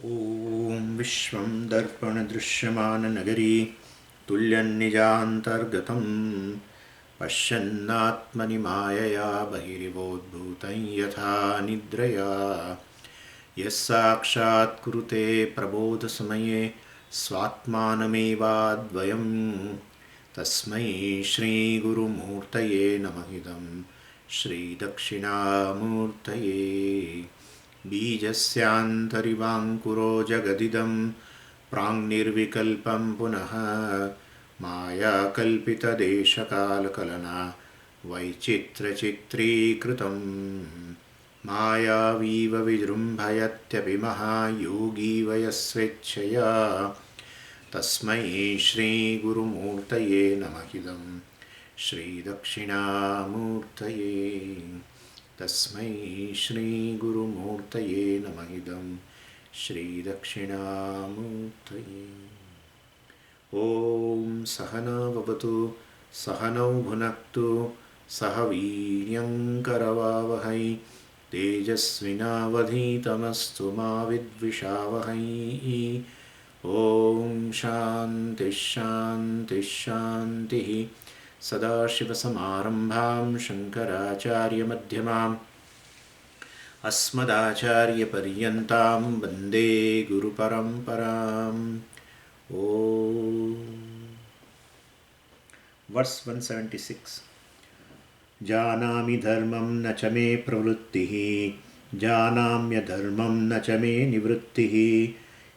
ॐ विश्वं दर्पणदृश्यमाननगरी तुल्यन्निजान्तर्गतं पश्यन्नात्मनि मायया बहिरिवोद्भूतं यथा निद्रया यः साक्षात्कुरुते प्रबोधसमये स्वात्मानमेवाद्वयं तस्मै श्रीगुरुमूर्तये नमः इदं श्रीदक्षिणामूर्तये बीजस्यान्तरिवाङ्कुरो जगदिदं प्राङ्निर्विकल्पं पुनः मायाकल्पितदेशकालकलना वैचित्र्यचित्रीकृतं मायावीव विजृम्भयत्यपि महायोगी वयस्वेच्छया तस्मै श्रीगुरुमूर्तये नमः इदं श्रीदक्षिणामूर्तये तस्मै श्रीगुरुमूर्तये नमः इदं श्रीदक्षिणामूर्तये। ॐ सहना भवतु सहनौ भुनक्तु सह वीर्यङ्करवावहै तेजस्विनावधीतमस्तु मा विद्विषावहै। ॐ शान्तिः शान्तिः शान्तिः। सदाशिवसमारम्भां शङ्कराचार्यमध्यमाम् अस्मदाचार्यपर्यन्तां वन्दे गुरुपरम्पराम्। ॐ वर्स् 176। जानामि धर्मं न च मे प्रवृत्तिः जानाम्यधर्मं न च मे निवृत्तिः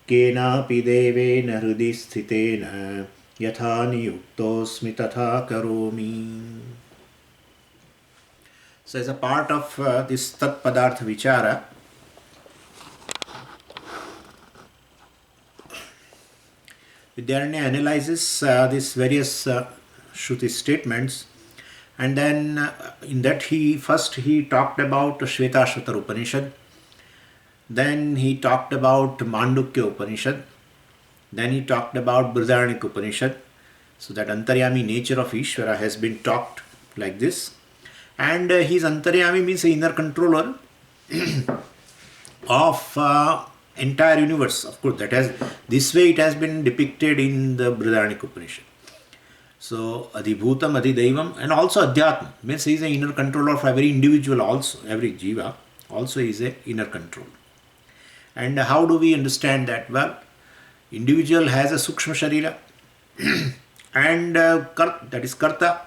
केनापि देवेन हृदि स्थितेन यथा नियुक्तोऽस्मि तथा करोमि. So as a part of this Tat Padartha Vichara, Vidyaranya analyzes these various Shruti statements, and then in that he talked about Shvetashvatar Upanishad, then he talked about Mandukya Upanishad, then he talked about Brihadaranyaka Upanishad. So that Antaryami nature of Ishvara has been talked like this. And his Antaryami means the inner controller of entire universe. Of course, this way it has been depicted in the Brihadaranyaka Upanishad. So Adhibhutam, Adhidaivam, and also Adhyatma means he is an inner controller of every individual also. Every jiva also is an inner control. And how do we understand that? Well, individual has a Sukshma Sharira and that is Karta,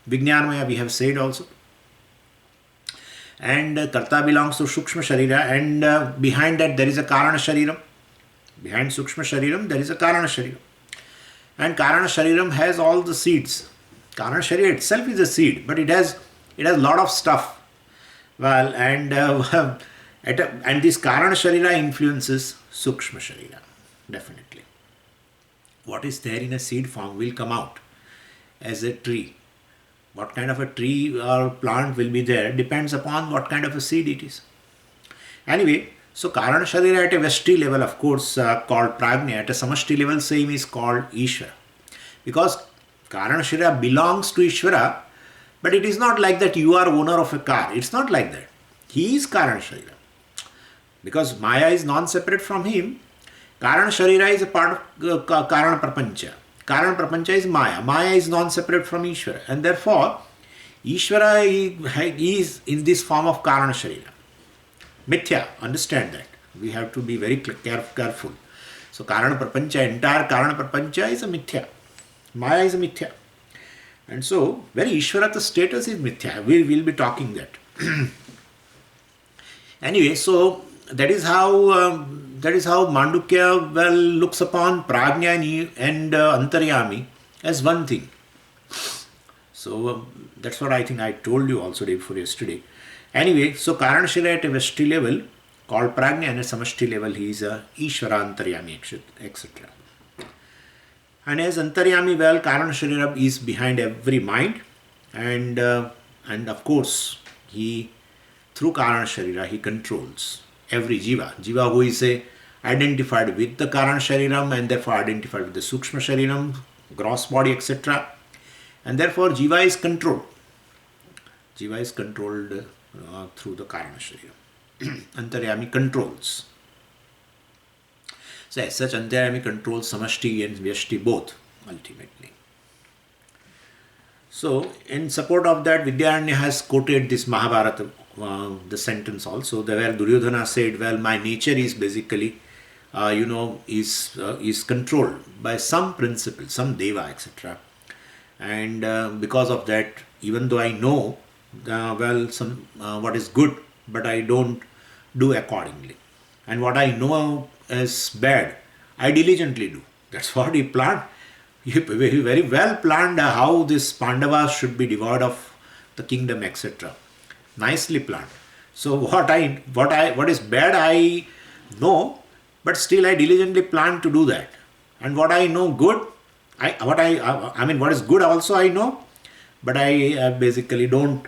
Vijnanamaya we have said also. And Karta belongs to Sukshma Sharira, and behind that there is a Karana Shariram. Behind Sukshma Shariram there is a Karana Shariram. And Karana Shariram has all the seeds. Karana Sharira itself is a seed, but it has a lot of stuff. Well, and and this Karana Sharira influences Sukshma Sharira, definitely. What is there in a seed form will come out as a tree. What kind of a tree or plant will be there depends upon what kind of a seed it is. Anyway, so Karana Sharira at a Veshti level, of course, called Prajna, at a Samashti level, same is called Ishvara. Because Karana Sharira belongs to Ishvara, but it is not like that you are owner of a car. It's not like that. He is Karana Sharira. Because Maya is non-separate from him, Karana Sharira is a part of Karana Prapancha. Karana Prapancha is Maya. Maya is non-separate from Ishvara. And therefore, Ishvara is in this form of Karana Sharira. Mithya, understand that. We have to be very careful. So Karana Prapancha, entire Karana Prapancha is a Mithya. Maya is a Mithya. And so, very Ishvarata status is Mithya. We will be talking that. Anyway, so that is how Mandukya looks upon Prajna and Antaryami as one thing. So that's what I think I told you also day before yesterday. Anyway, so Karana Sharira at a Veshti level called Prajna, and at Samashti level he is a Ishvara Antaryami, etc. And as Antaryami, Karana Sharira is behind every mind, and of course through Karana Sharira he controls every jiva who is identified with the Karana Shariram and therefore identified with the Sukshma Shariram, gross body, etc. And therefore jiva is controlled. Jiva is controlled through the Karana Sharira. Antaryami controls. So as such, Antaryami controls Samashti and Vyashti both, ultimately. So in support of that, Vidyaranya has quoted this Mahabharata, the sentence also, where Duryodhana said, well, my nature is basically, is controlled by some principle, some deva, etc. And because of that, even though I know, what is good, but I don't do accordingly. And what I know as bad, I diligently do. That's what he planned. He very well planned how this Pandavas should be devoid of the kingdom, etc. Nicely planned. So what is bad I know, but still I diligently plan to do that. And what I know good, what is good also I know, but I basically don't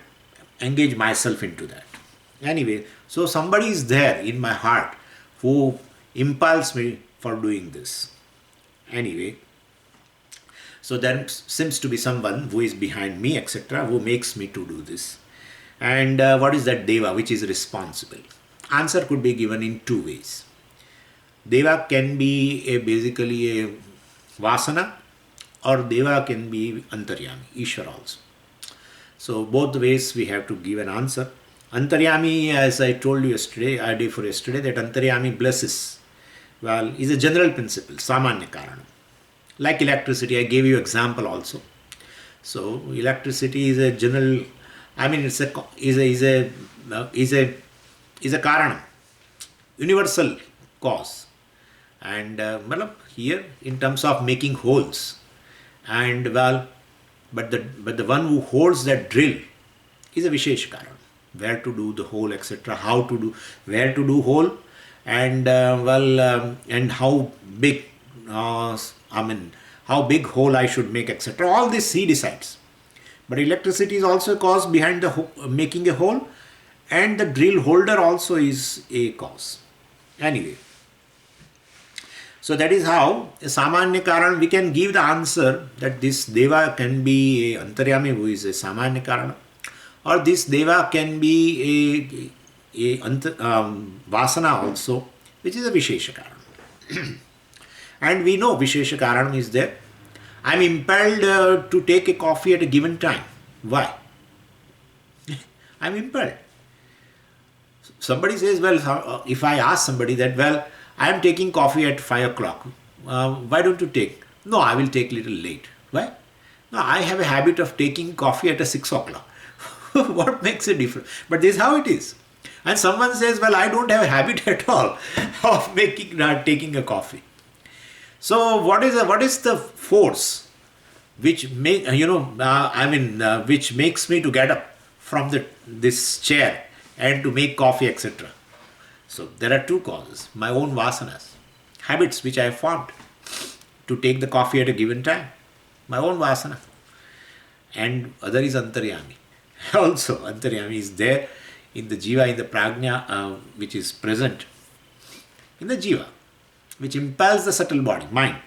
engage myself into that. Anyway, so somebody is there in my heart who impels me for doing this. Anyway, so there seems to be someone who is behind me, etc., who makes me to do this. And what is that deva which is responsible? Answer could be given in two ways. Deva can be basically a vasana, or deva can be antaryami, Ishvara also. So both ways we have to give an answer. Antaryami, as I told you yesterday, that antaryami blesses, well, is a general principle, samanya karana. Like electricity, I gave you example also. So electricity is a general, is a karana, universal cause. And here in terms of making holes, and well, but the one who holds that drill is a Vishesh karana. Where to do the hole, etc. How to do, where to do hole, and and how big, how big hole I should make, etc. All this he decides. But electricity is also a cause behind the making a hole, and the drill holder also is a cause. Anyway, so that is how a samanya karana we can give the answer that this deva can be a antaryami who is a samanya karana, or this deva can be a vasana also, which is a Vishesha karana. And we know Vishesha karana is there. I am impelled to take a coffee at a given time. Why? I am impelled. Somebody says, well, if I ask somebody that, well, I am taking coffee at 5 o'clock. Why don't you take? No, I will take a little late. Why? No, I have a habit of taking coffee at 6 o'clock. What makes a difference? But this is how it is. And someone says, well, I don't have a habit at all of taking a coffee. So what is the force which which makes me to get up from this chair and to make coffee, etc. So there are two causes: my own vasanas, habits which I have formed to take the coffee at a given time, my own vasana, and other is antaryami. Also, antaryami is there in the jiva, in the prajna, which is present in the jiva, which impels the subtle body, mind.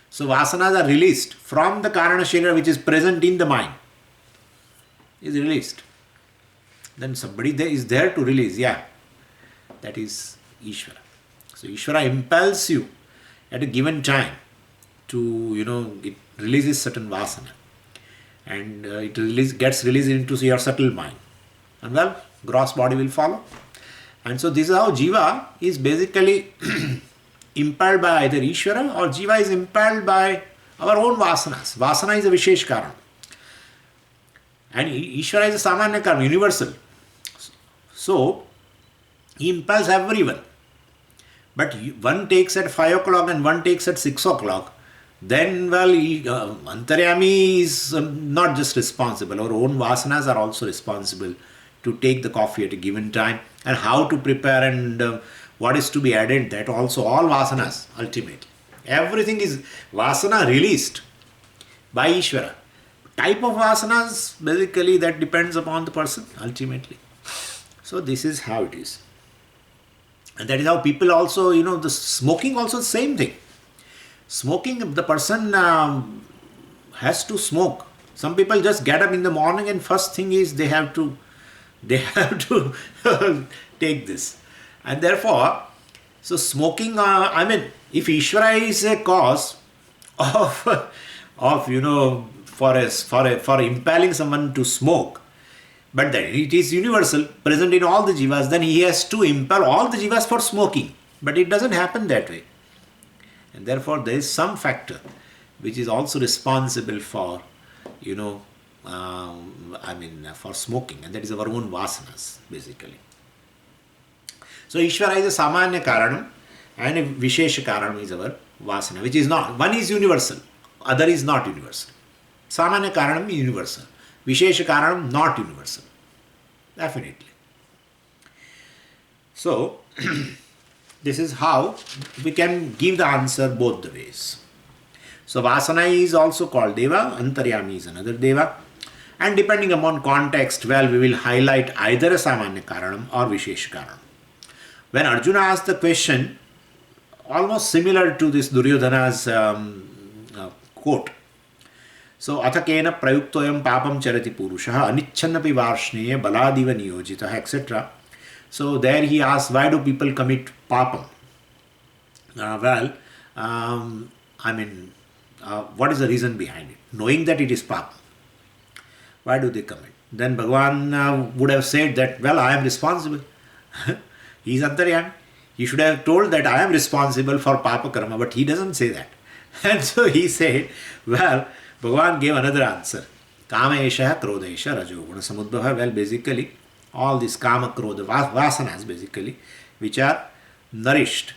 So vasanas are released from the karana sharira, which is present in the mind, is released. Then somebody there is there to release, that is Ishvara. So Ishvara impels you at a given time to, it releases certain vasana, and it gets released into your subtle mind, and well, gross body will follow. And so this is how jiva is basically impelled by either Ishvara, or jiva is impelled by our own vasanas. Vasana is a Vishesh karana, and Ishvara is a samanya karana, universal. So he impels everyone. But one takes at 5 o'clock and one takes at 6 o'clock. Then, well, antaryami is not just responsible. Our own vasanas are also responsible to take the coffee at a given time, and how to prepare, and what is to be added, that also all vasanas ultimately. Everything is vasana released by Ishvara. Type of vasanas, basically that depends upon the person ultimately. So this is how it is. And that is how people also, the smoking also the same thing. Smoking, the person has to smoke. Some people just get up in the morning and first thing is they have to take this. And therefore, So smoking, if Ishvara is a cause of, for impaling someone to smoke, but then it is universal, present in all the jivas, then he has to impel all the jivas for smoking. But it doesn't happen that way. And therefore there is some factor which is also responsible for, for smoking, and that is our own vasanas, basically. So Ishvara is a Samanya Karanam and a Vishesha Karanam is our Vasana, which is not, one is universal, other is not universal. Samanya Karanam is universal, Vishesha Karanam not universal. Definitely. So, this is how we can give the answer both the ways. So Vasana is also called Deva, Antaryami is another Deva. And depending upon context, we will highlight either a Samanya Karanam or Vishesha Karanam. When Arjuna asked the question, almost similar to this Duryodhana's quote. So, Athakena prayuktoyam papam charati purushaha anichannapi varshneya baladiva niyojitaha, etc. So, there he asks, why do people commit papam? What is the reason behind it? Knowing that it is papam, why do they commit? Then Bhagavan would have said that, well, I am responsible. He is Antaryami. He should have told that I am responsible for Papa Karma, but he doesn't say that. And so he said, well, Bhagavan gave another answer. Kama esha, krodha esha, rajo guna samudbhava. Well, basically, all these kama, krodha, vasanas, basically, which are nourished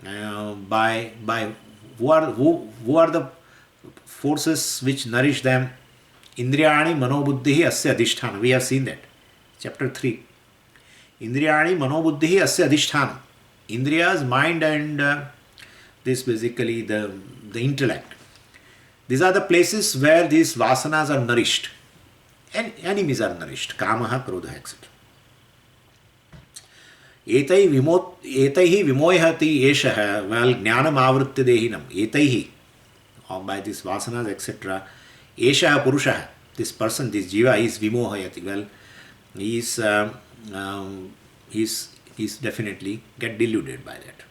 by who are the forces which nourish them? Indriyani manobuddhi asya adhisthana. We have seen that. Chapter 3. Indriyani manobuddhi asya adhisthana. Indriyas, mind and this basically the intellect. These are the places where these vasanas are nourished. And enemies are nourished. Kamaha, krodha, etc. Etaihi vimoyhati eshaha. Well, jnanam avritti dehinam. Etaihi, by these vasanas, etc. Eshaha purushaha. This person, this jiva is vimohayati. Well, he's definitely get deluded by that.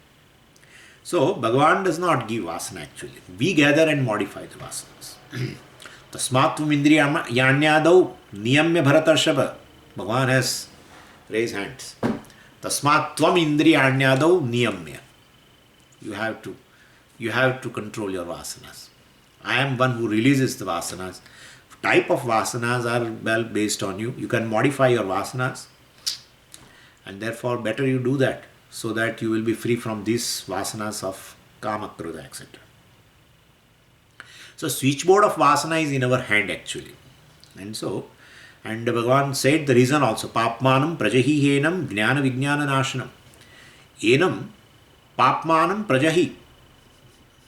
So, Bhagavan does not give vasana actually. We gather and modify the vasanas. Tasmatvam indriya yanyadau niyamya bharatarshava. Bhagavan has raised hands. Tasmatvam indriya yanyadau niyamya. You have to control your vasanas. I am one who releases the vasanas. Type of vasanas are well based on you. You can modify your vasanas. And therefore, better you do that, so that you will be free from these vasanas of kama, krodha, etc. So, switchboard of vasana is in our hand actually. And Bhagavan said the reason also, papmanam prajahi enam jnana vijnana nashanam. Enam papmanam prajahi.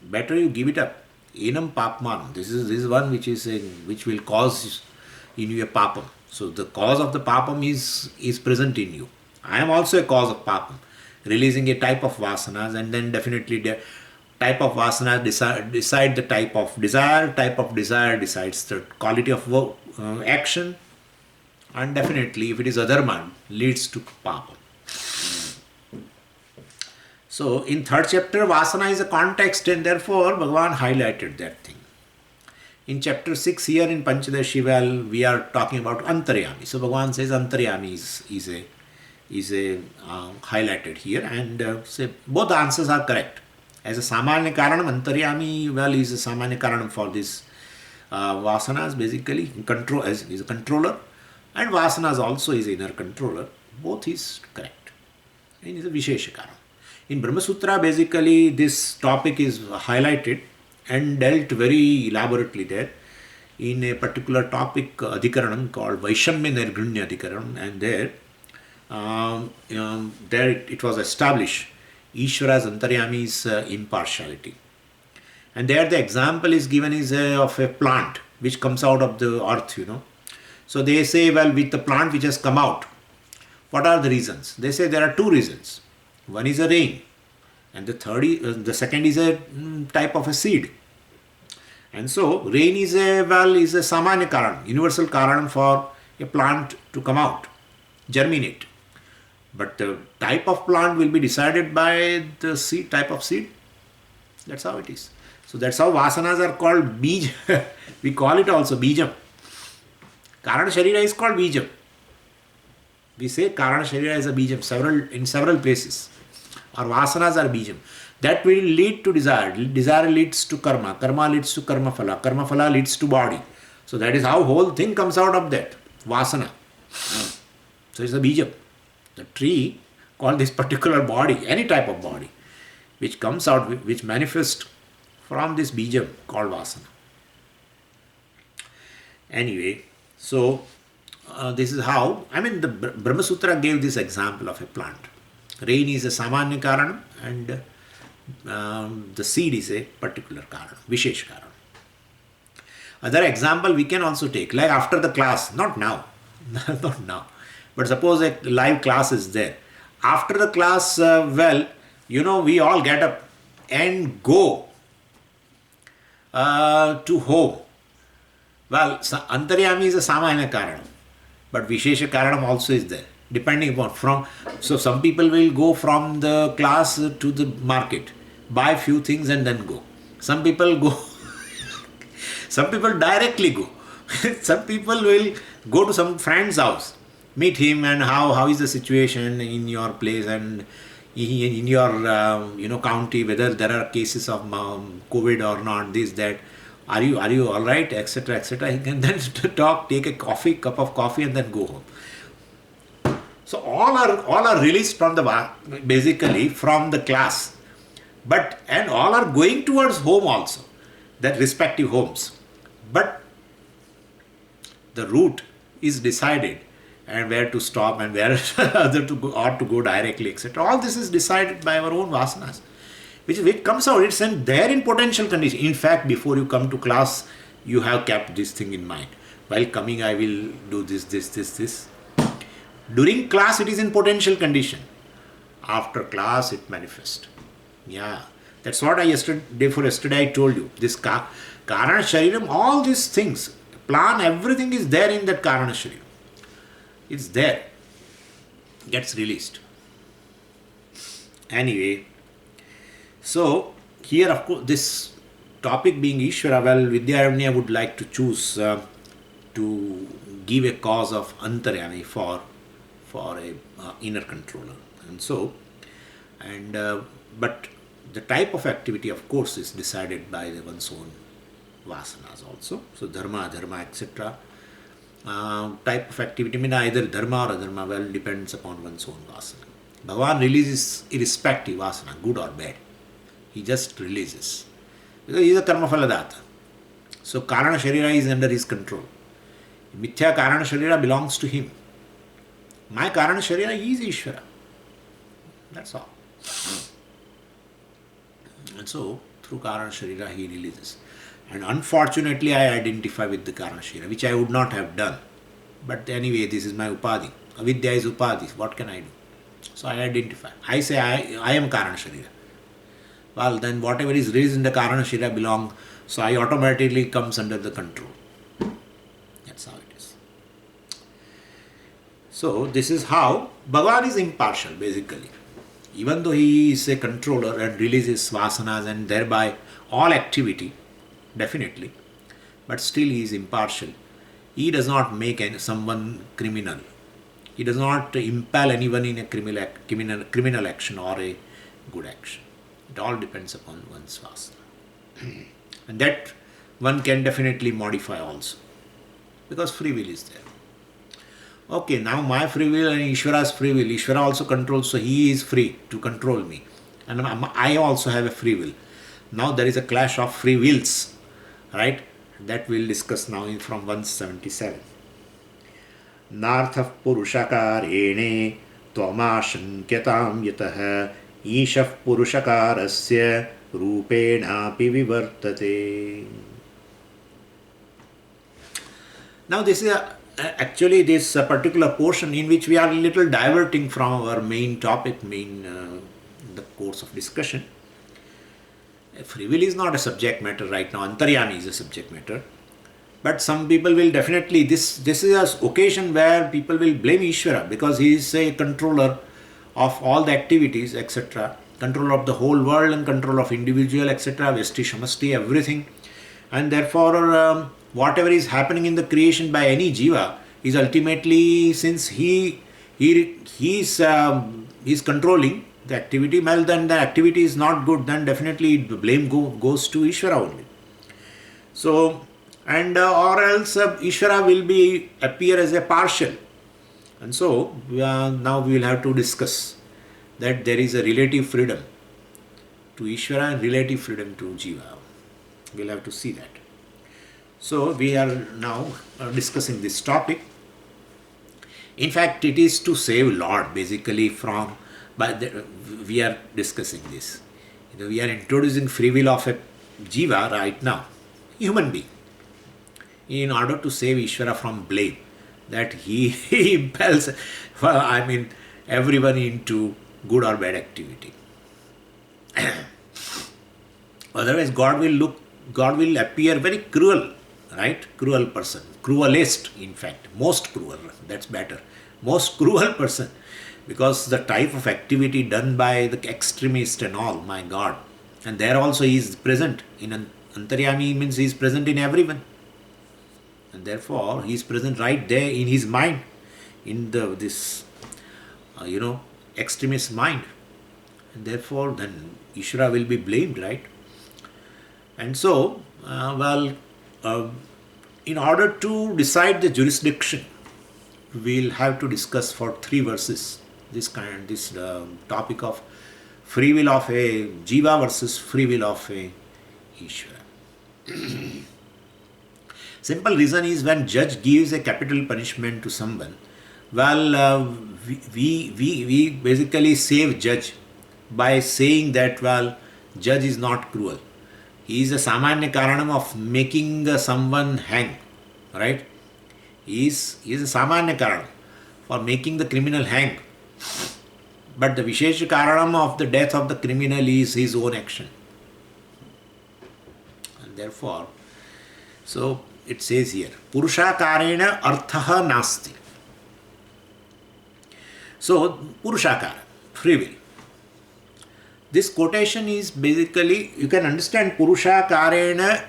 Better you give it up. Enam papmanam. This is one which will cause in you a papam. So, the cause of the papam is present in you. I am also a cause of papam, releasing a type of vasanas, and then definitely the type of vasana decide the type of desire decides the quality of action, and definitely if it is adharma, leads to papam. So in third chapter, vasana is a context, and therefore Bhagavan highlighted that thing. In chapter 6 here in Pancadasi, we are talking about Antaryami. So Bhagavan says Antaryami is highlighted here, and say both answers are correct. As a Samanya Karanam, Antaryami is a Samanya Karanam for this vasanas, basically is a controller, and vasanas also is inner controller. Both is correct. And is a Vishesha Karanam. In Brahma Sutra, basically this topic is highlighted and dealt very elaborately there in a particular topic adhikaranam called Vaishamya Nirgunya Adhikaranam, and there it was established Ishvara's Antaryami's impartiality. And there the example is given of a plant which comes out of the earth, So they say, well, with the plant which has come out, what are the reasons? They say there are two reasons. One is a rain, and the second is a type of a seed. And so rain is a Samanya Karanam, universal Karanam for a plant to come out, germinate. But the type of plant will be decided by the seed, type of seed. That's how it is. So that's how vasanas are called bij. We call it also bijam. Karana Sharira is called bijam. We say Karana Sharira is a bijam in several places. Or vasanas are bijam. That will lead to desire. Desire leads to karma. Karma leads to karma phala. Karma phala leads to body. So that is how whole thing comes out of that. Vasana. So it's a bijam. The tree called this particular body, any type of body, which comes out, which manifests from this bijam called vasana. Anyway, so this is how, the Brahma Sutra gave this example of a plant. Rain is a samanya karanam and the seed is a particular karanam, vishesh karanam. Other example we can also take, like after the class, not now, not now, but suppose a live class is there. After the class, we all get up and go to home. Well, Antaryami is a Samanya Karanam, but Vishesha Karanam also is there, depending upon so some people will go from the class to the market, buy few things and then go. Some people go, some people directly go. Some people will go to some friend's house, meet him and how is the situation in your place and in your county, whether there are cases of COVID or not, this, that. Are you all right, etc., etc. He can then talk, take a cup of coffee, and then go home. So all are released from basically from the class, and all are going towards home also, their respective homes. But the route is decided, and where to stop and where other to go or to go directly, etc. All this is decided by our own vasanas. Which comes out, it's there in potential condition. In fact, before you come to class, you have kept this thing in mind. While coming, I will do this. During class, it is in potential condition. After class, it manifests. Yeah, that's what yesterday I told you. This Karana Shariram, all these things, plan, everything is there in that Karana Shariram. It's there. Gets released. Anyway, so here, of course, this topic being Ishvara, Vidyaranya would like to choose to give a cause of Antaryami for a inner controller. But the type of activity, of course, is decided by one's own vasanas also. So dharma, etc. Type of activity, either dharma or adharma, depends upon one's own vasana. Bhagavan releases irrespective vasana, good or bad. He just releases. Because he is a karma phaladata. So Karana Sharira is under his control. Mithya Karana Sharira belongs to him. My Karana Sharira is Ishvara. That's all. And so through Karana Sharira he releases. And unfortunately I identify with the Karana Sharira, which I would not have done. But anyway, this is my upadhi. Avidya is upadhi. What can I do? So I identify. I say I am Karana Sharira. Well, then whatever is released in the Karana Sharira belong, so I automatically comes under the control. That's how it is. So this is how Bhagavan is impartial basically. Even though he is a controller and releases vasanas and thereby all activity, definitely, but still he is impartial. He does not make someone criminal. He does not impel anyone in a criminal action or a good action. It all depends upon one's vasana. And that one can definitely modify also. Because free will is there. Okay, now my free will and Ishvara's free will. Ishvara also controls, so he is free to control me. And I also have a free will. Now there is a clash of free wills. Right? That we'll discuss now from 177. Narthah purushakarene tvamashankyatam yatah Ishah purushakarasya rupenapi vivartate. Now this is actually this particular portion in which we are a little diverting from our main topic, the course of discussion. Free will is not a subject matter right now. Antaryami is a subject matter. But some people will definitely, this is an occasion where people will blame Ishvara because he is a controller of all the activities, etc. Control of the whole world and control of individual, etc. Vesti, Shamasti, everything. And therefore, whatever is happening in the creation by any jiva is ultimately, since he is controlling the activity, well, then the activity is not good, then definitely the blame goes to Ishvara only. So, and or else Ishvara will appear as a partial. And so, now we will have to discuss that there is a relative freedom to Ishvara and relative freedom to jiva. We will have to see that. So, we are now discussing this topic. In fact, it is to save Lord basically from, we are discussing this. We are introducing free will of a jiva right now, human being, in order to save Ishvara from blame, that he impels, everyone into good or bad activity. Otherwise, God will appear very cruel, right? Cruel person, cruelest, in fact, most cruel, that's better, most cruel person, because the type of activity done by the extremist and all, my God. And there also he is present. In Antaryami means he is present in everyone. And therefore, he is present right there in his mind, in this extremist mind. And therefore, then Ishvara will be blamed, right? And so, in order to decide the jurisdiction, we'll have to discuss for 3 verses this topic of free will of a jiva versus free will of a Ishvara. Simple reason is, when judge gives a capital punishment to someone, we basically save judge by saying that, judge is not cruel. He is a samanya karanam of making someone hang, right? He is a samanya karanam for making the criminal hang. But the vishesha karanam of the death of the criminal is his own action. And therefore, so it says here, Purushakarena arthaha nasti. So, Purushakara, free will. This quotation is basically, you can understand Purushakarena,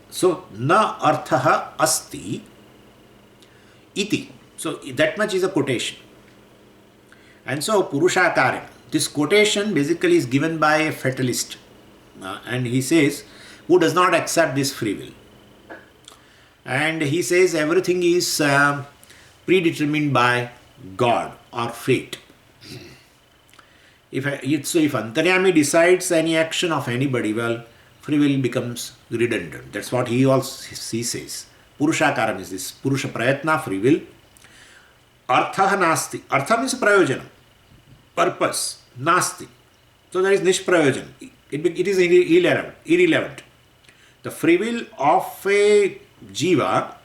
so na arthaha asti iti. So, that much is a quotation. And so, Purushakarena, this quotation basically is given by a fatalist. And he says, who does not accept this free will. And he says everything is predetermined by God or fate. If Antaryami decides any action of anybody, free will becomes redundant. That's what he says. Purushakaram is this. Purusha prayatna, free will. Artha nasti. Artha means prayojanam, purpose. Nasti. So there is nishprayojan. It is irrelevant. The free will of a jiva,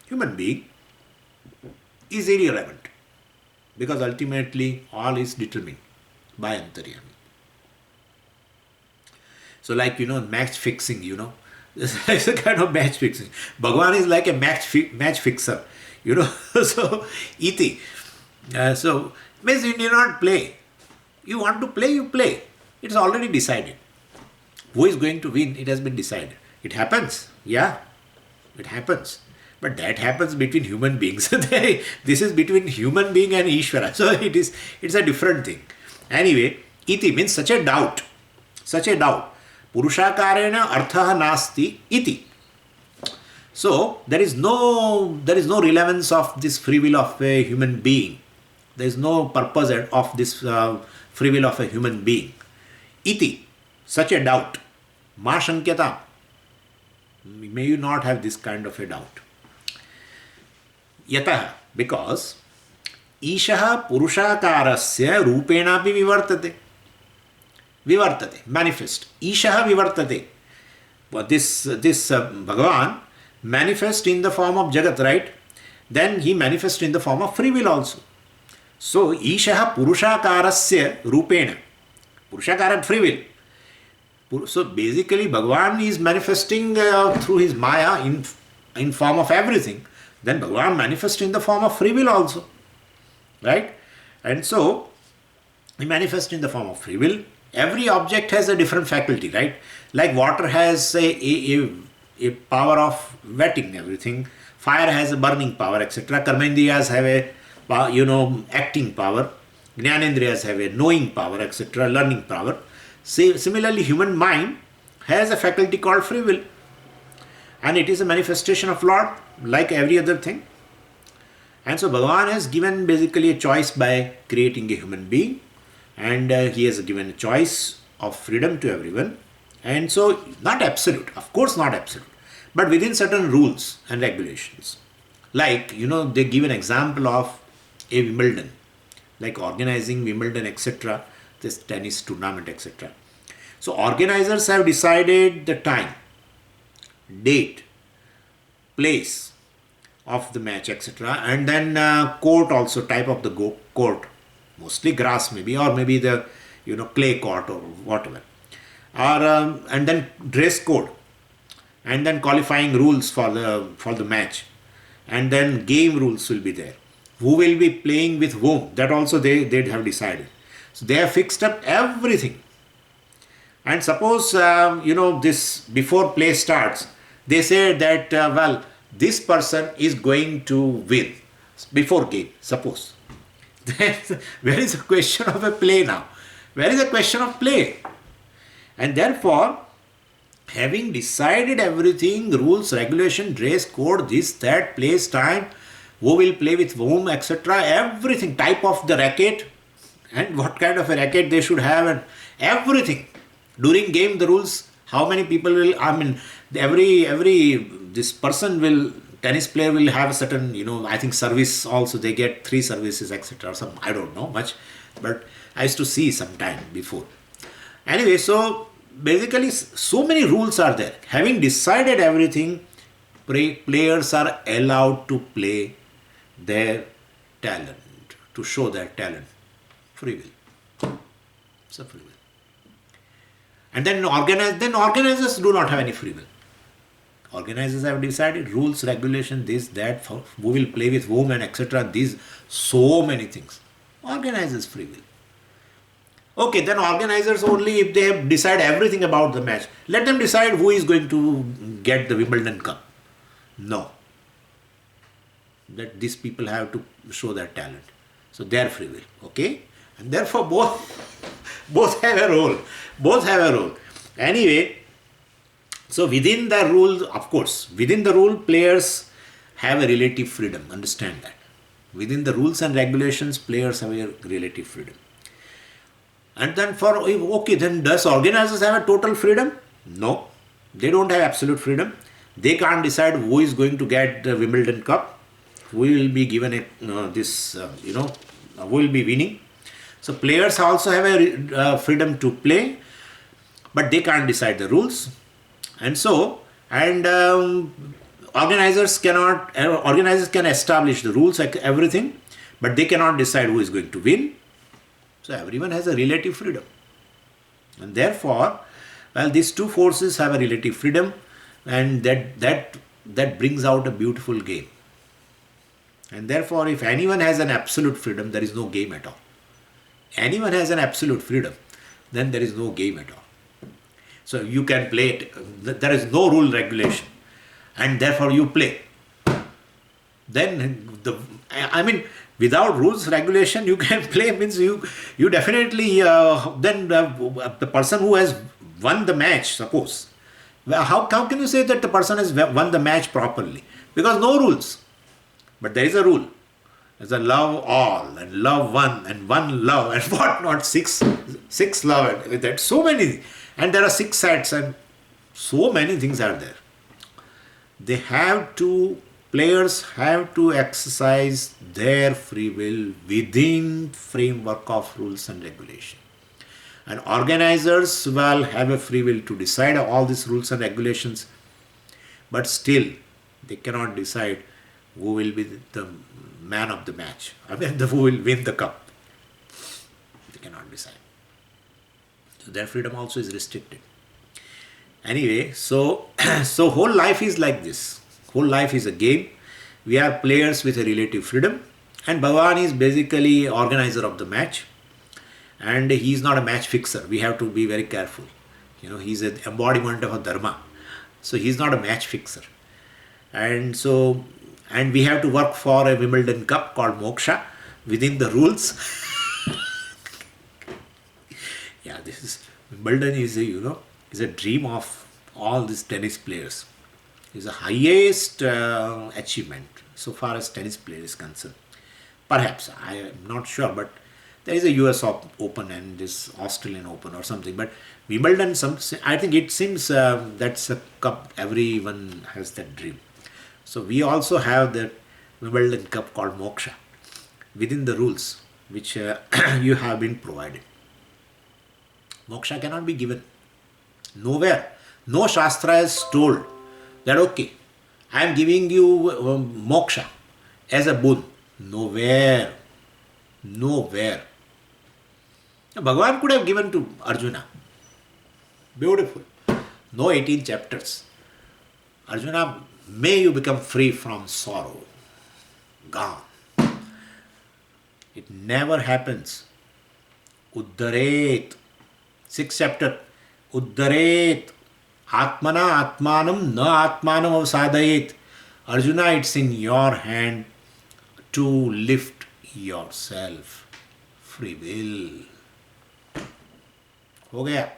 human being, is irrelevant, because ultimately all is determined by Antaryami. So like, match fixing, it's a kind of match fixing. Bhagavan is like a match fixer, so iti. So means you need not play. You want to play, you play. It's already decided. Who is going to win? It has been decided. It happens, yeah. It happens. But that happens between human beings. This is between human being and Ishvara. So it's a different thing. Anyway, iti means such a doubt. Purushakarena arthaha nasti iti. So there is no relevance of this free will of a human being. There is no purpose of this free will of a human being. Iti, such a doubt. Ma shankyata. May you not have this kind of a doubt. Yatah, because Ishaha Purushakarasya Rupenapi Vivartate, manifest. Ishaha Vivartate. But this Bhagavan manifests in the form of Jagat, right? Then he manifests in the form of free will also. So, Ishaha Purushakarasya Rupena. Purushakara, free will. So basically Bhagavan is manifesting through his Maya in form of everything. Then Bhagavan manifests in the form of free will also. Right? And so we manifest in the form of free will. Every object has a different faculty, right? Like water has a power of wetting everything, fire has a burning power, etc. Karmendriyas have a acting power, Jnanendriyas have a knowing power, etc., learning power. Similarly, human mind has a faculty called free will, and it is a manifestation of Lord like every other thing. And so Bhagavan has given basically a choice by creating a human being, and he has given a choice of freedom to everyone. And so not absolute, of course not absolute, but within certain rules and regulations. Like, they give an example of a Wimbledon, like organizing Wimbledon, etc., this tennis tournament, etc. So organizers have decided the time, date, place of the match, etc., and then court also, type of the court, mostly grass maybe, or maybe the clay court or whatever, or and then dress code, and then qualifying rules for the match, and then game rules will be there. Who will be playing with whom? That also they have decided. So they have fixed up everything. And suppose this before play starts, they say that well, this person is going to win before game. Suppose. Then where is the question of a play now? Where is the question of play? And therefore, having decided everything, rules, regulation, dress code, this, that, place, time, who will play with whom, etc., everything, type of the racket, and what kind of a racket they should have, and everything. During game, the rules, how many people will, this person will, tennis player will have a certain, I think service also, they get 3 services, etc., or some, I don't know much, but I used to see some time before. Anyway, so basically, so many rules are there. Having decided everything, players are allowed to play their talent, to show their talent. Free will. It's a free will. And then organizers do not have any free will. Organizers have decided rules, regulation, this, that, who will play with whom, and etc. These, so many things. Organizers' free will. Okay, then organizers only if they decide everything about the match. Let them decide who is going to get the Wimbledon Cup. No. That these people have to show their talent. So their free will. Okay? And therefore both have a role. Both have a role. Anyway, so within the rules, of course, within the rule, players have a relative freedom. Understand that. Within the rules and regulations, players have a relative freedom. And then then does organizers have a total freedom? No. They don't have absolute freedom. They can't decide who is going to get the Wimbledon Cup, who will be given who will be winning. So players also have a freedom to play, but they can't decide the rules. And so, organizers can establish the rules, like everything, but they cannot decide who is going to win. So everyone has a relative freedom. And therefore, well, these two forces have a relative freedom, and that brings out a beautiful game. And therefore, if anyone has an absolute freedom, there is no game at all. Anyone has an absolute freedom, then there is no game at all. So you can play it. There is no rule regulation, and therefore you play. Then without rules regulation, you can play, means you definitely then the person who has won the match, suppose. How can you say that the person has won the match properly? Because no rules. But there is a rule. There's a love all, and love one, and one love, and what not, six love, and with that, so many. And there are 6 sets, and so many things are there. Players have to exercise their free will within framework of rules and regulation. And organizers will have a free will to decide all these rules and regulations, but still they cannot decide who will be the man of the match. Who will win the cup. They cannot decide. So their freedom also is restricted. Anyway, so whole life is like this. Whole life is a game. We are players with a relative freedom, and Bhagavan is basically organizer of the match. And he is not a match fixer. We have to be very careful. He's an embodiment of a dharma. So he's not a match fixer. And so, and we have to work for a Wimbledon Cup called Moksha within the rules. Yeah, this is Wimbledon is is a dream of all these tennis players. It's the highest achievement so far as tennis player is concerned. Perhaps, I am not sure, but there is a US Open and this Australian Open or something. But Wimbledon, I think it seems that's a cup everyone has that dream. So we also have the Wimbledon Cup called Moksha within the rules which you have been provided. Moksha cannot be given. Nowhere. No Shastra has told that, okay, I am giving you moksha as a boon. Nowhere. Nowhere. Bhagavan could have given to Arjuna. Beautiful. No 18 chapters. Arjuna, may you become free from sorrow. Gone. It never happens. Uddaret. 6th chapter. Uddaret. Atmana atmanam na atmanam avsadayet. Arjuna, it's in your hand to lift yourself. Free will. Ho gaya.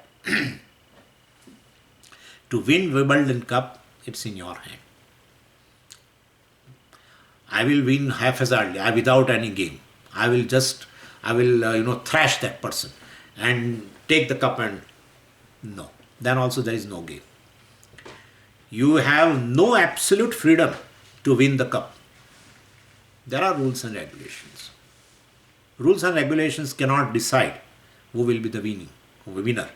To win Wimbledon Cup, it's in your hand. I will win haphazardly, without any game. I will thrash that person and take the cup and no. Then also there is no game. You have no absolute freedom to win the cup. There are rules and regulations. Rules and regulations cannot decide who will be the winner.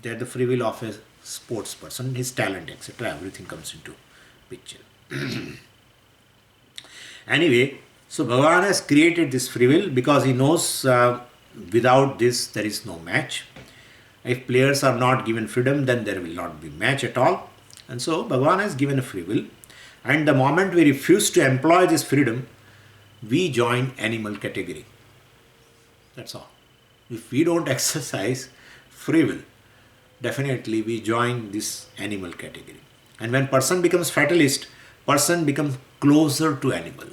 They are the free will of a sports person, his talent, etc. Everything comes into picture. Anyway, so Bhagavan has created this free will because he knows without this there is no match. If players are not given freedom, then there will not be match at all. And so Bhagavan has given a free will. And the moment we refuse to employ this freedom, we join animal category. That's all. If we don't exercise free will, definitely we join this animal category. And when person becomes fatalist, person becomes closer to animal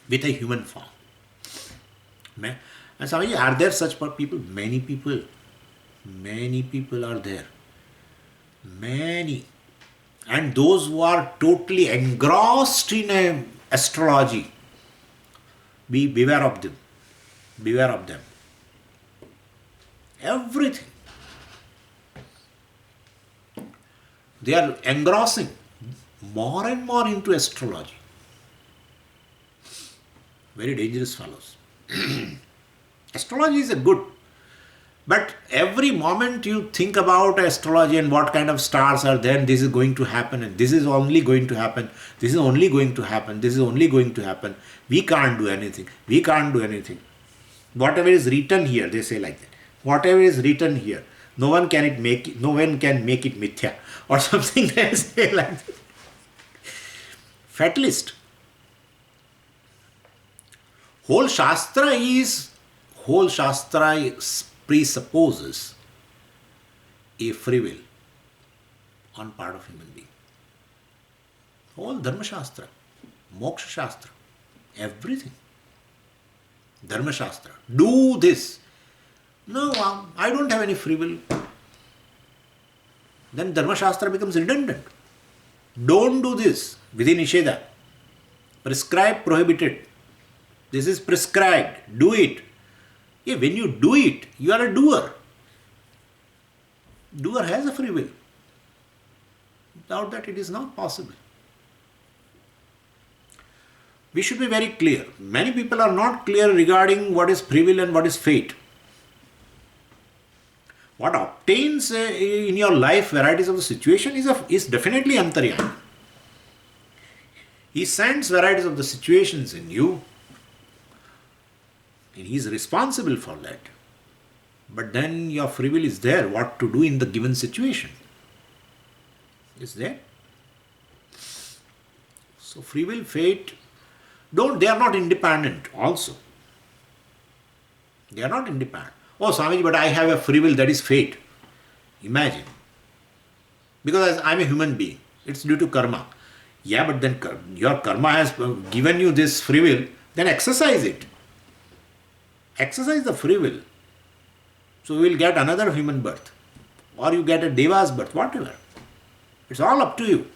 with a human form. And Swamiji, are there such people? Many people. Many people are there. Many. And those who are totally engrossed in astrology, beware of them. Beware of them. Everything. They are engrossing more and more into astrology. Very dangerous fellows. Astrology is a good, but every moment you think about astrology and what kind of stars are there, and this is going to happen, and this is only going to happen, this is only going to happen, this is only going to happen. We can't do anything. We can't do anything. Whatever is written here, they say like that. Whatever is written here, no one can make it mithya or something. They say like that. Fatalist. Whole Shastra presupposes a free will on part of human being. Whole Dharma Shastra, Moksha Shastra, everything. Dharma Shastra, do this. No, I don't have any free will. Then Dharma Shastra becomes redundant. Don't do this. Vidhi Nisheda. Prescribed, prohibited. This is prescribed. Do it. Yeah, when you do it, you are a doer. Doer has a free will. Without that, it is not possible. We should be very clear. Many people are not clear regarding what is free will and what is fate. What obtains in your life varieties of the situation is definitely Antaryami. He sends varieties of the situations in you, and he is responsible for that. But then your free will is there, what to do in the given situation is there. So free will, fate, they are not independent also. They are not independent. Oh, Swamiji, but I have a free will, that is fate. Imagine. Because I'm a human being. It's due to karma. Yeah, but then your karma has given you this free will, then exercise it. Exercise the free will. So you will get another human birth. Or you get a deva's birth, whatever. It's all up to you.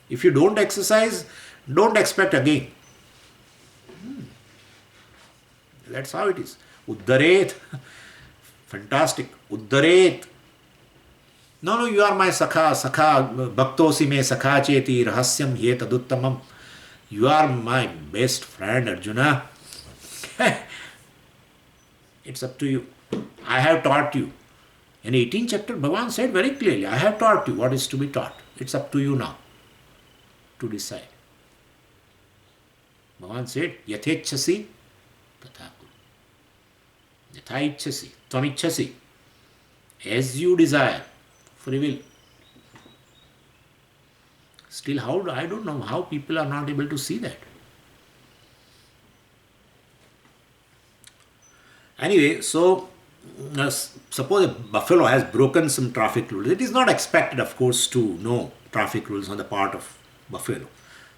If you don't exercise, don't expect again. That's how it is. Uddaret. Fantastic. Uddaret. No, you are my sakha, bhaktosi me sakha cheti rahasyam ye taduttamam. You are my best friend, Arjuna. It's up to you. I have taught you. In 18th chapter, Bhagavan said very clearly, I have taught you what is to be taught. It's up to you now to decide. Bhagavan said, yathechasi tatha kuru. Yatha ichchasi, tvam ichchasi. As you desire, free will. Still, I don't know how people are not able to see that. Anyway, so suppose a buffalo has broken some traffic rules. It is not expected, of course, to know traffic rules on the part of buffalo.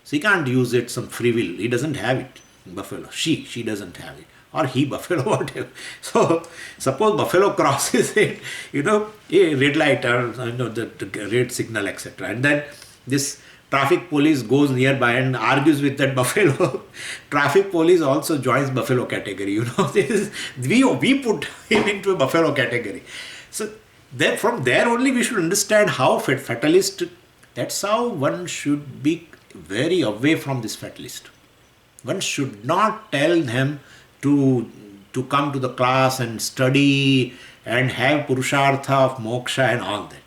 So he can't use it, some free will. He doesn't have it, buffalo. She doesn't have it. Or he, buffalo, whatever. So suppose buffalo crosses it, a red light or the red signal, etc. And then this traffic police goes nearby and argues with that buffalo. Traffic police also joins buffalo category. We put him into a buffalo category. So then from there only we should understand how fatalist. That's how one should be very away from this fatalist. One should not tell them to come to the class and study and have purushartha of moksha and all that.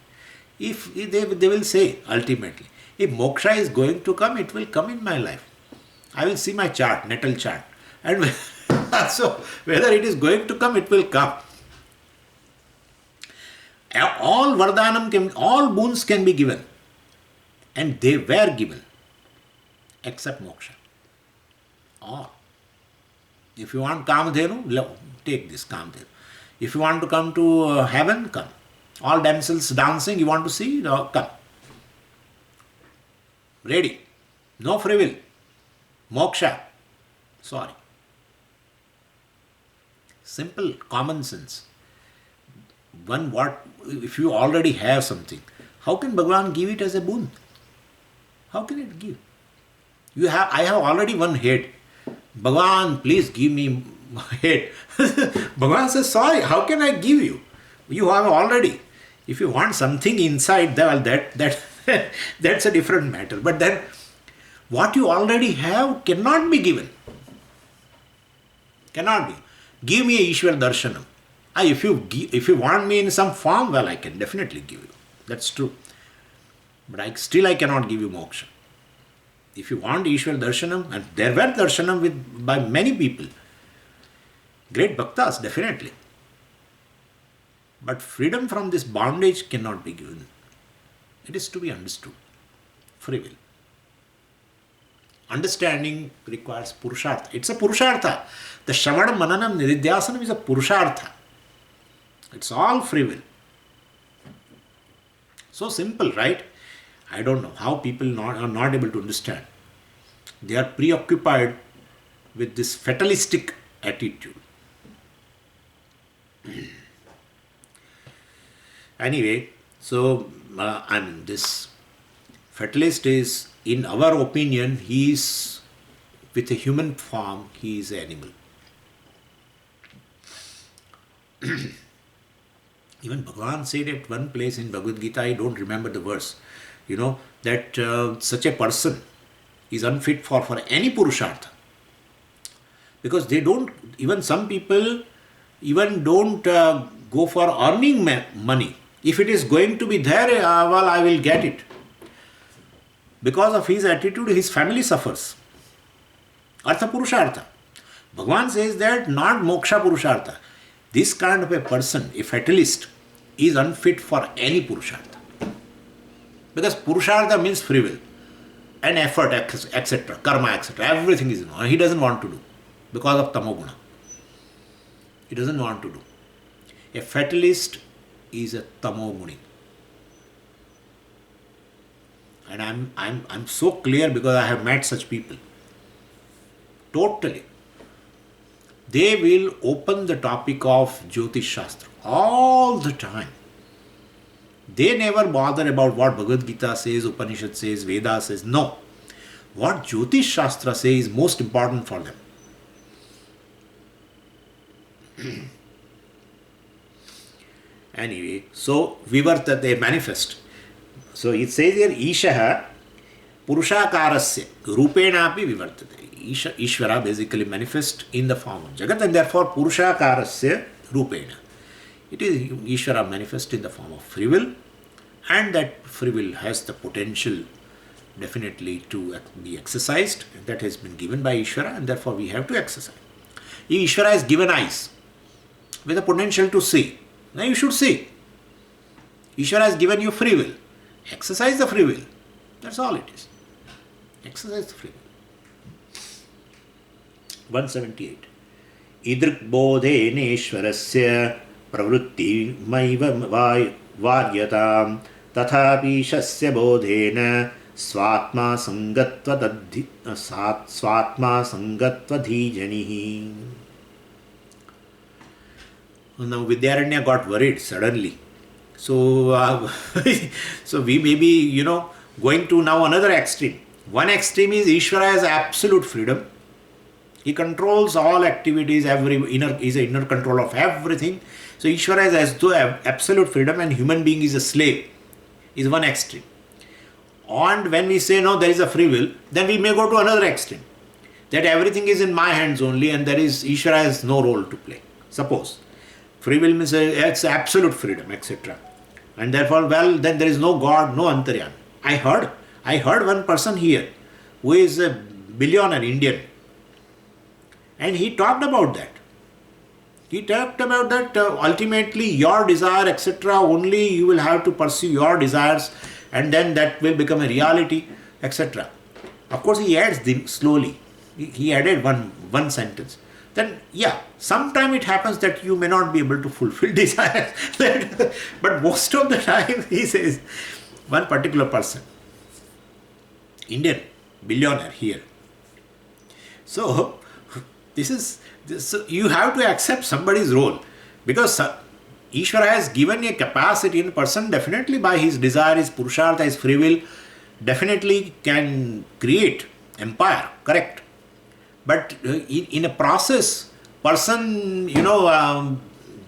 If they will say ultimately, if moksha is going to come, it will come in my life. I will see my chart, natal chart. And so whether it is going to come, it will come. All vardhanam, all boons can be given. And they were given. Except moksha. All. If you want Kamadhenu, take this Kamadhenu. If you want to come to heaven, come. All damsels dancing, you want to see? Come. Ready. No free will. Moksha. Sorry. Simple, common sense. If you already have something, how can Bhagavan give it as a boon? How can it give? I have already one head. Bhagavan, please give me head. Bhagavan says, sorry, how can I give you? You have already. If you want something inside, that's a different matter. But then, what you already have cannot be given. Cannot be. Give me a Ishwar Darshanam. If you want me in some form, well, I can definitely give you. That's true. But I cannot give you moksha. If you want Ishwar Darshanam, and there were Darshanam by many people, great bhaktas, definitely. But freedom from this bondage cannot be given. It is to be understood. Free will. Understanding requires purushartha. It's a purushartha. The Shravana Mananam Nididhyasanam is a purushartha. It's all free will. So simple, right? I don't know how people are not able to understand. They are preoccupied with this fatalistic attitude. Anyway, so this fatalist is, in our opinion, he is, with a human form, he is an animal. Even Bhagavan said at one place in Bhagavad Gita, I don't remember the verse, that such a person is unfit for any purushartha. Because they don't, even some people even don't go for earning money. If it is going to be there, well, I will get it. Because of his attitude, his family suffers. Artha purushartha. Bhagavan says that not moksha purushartha. This kind of a person, a fatalist, is unfit for any purushartha. Because purushartha means free will and effort, etc., karma, etc. Everything is involved. He doesn't want to do because of tamoguna. He doesn't want to do. A fatalist is a tamoguni. And I'm so clear because I have met such people. Totally. They will open the topic of Jyotish Shastra all the time. They never bother about what Bhagavad Gita says, Upanishad says, Veda says. No. What Jyotish Shastra says is most important for them. Anyway, so Vivarta, they manifest. So it says here, Ishaha Purushakarasya Rupena api Vivartate. Ishvara basically manifest in the form of Jagat, and therefore Purushakarasya Rupena. It is Ishvara manifest in the form of free will, and that free will has the potential definitely to be exercised. That has been given by Ishvara, and therefore we have to exercise. Ishvara has given eyes with the potential to see. Now you should see. Ishvara has given you free will. Exercise the free will. That's all it is. Exercise the free will. 178. Idrik bodheneshwarasya pravrutti maiva varyatam tathapi shasya bodhena swatma sangatva dhijanihi. Now Vidyaranya got worried suddenly. So, so we may be, going to now another extreme. One extreme is Ishvara has absolute freedom. He controls all activities, is an inner control of everything. So Ishvara has to have absolute freedom, and human being is a slave, is one extreme. And when we say no, there is a free will, then we may go to another extreme. That everything is in my hands only, and there is Ishvara has no role to play. Suppose. Free will means it's absolute freedom, etc. And therefore, well, then there is no God, no Antaryami. I heard one person here who is a billionaire Indian, and he talked about that. He talked about that ultimately your desire, etc. only you will have to pursue your desires, and then that will become a reality, etc. Of course, he adds slowly. He added one sentence. Then, yeah, sometime it happens that you may not be able to fulfill desires. But most of the time, he says, one particular person, Indian, billionaire here. So, so you have to accept somebody's role, because Ishvara has given a capacity in a person, definitely by his desire, his purushartha, his free will, definitely can create empire, correct? But in a process, person,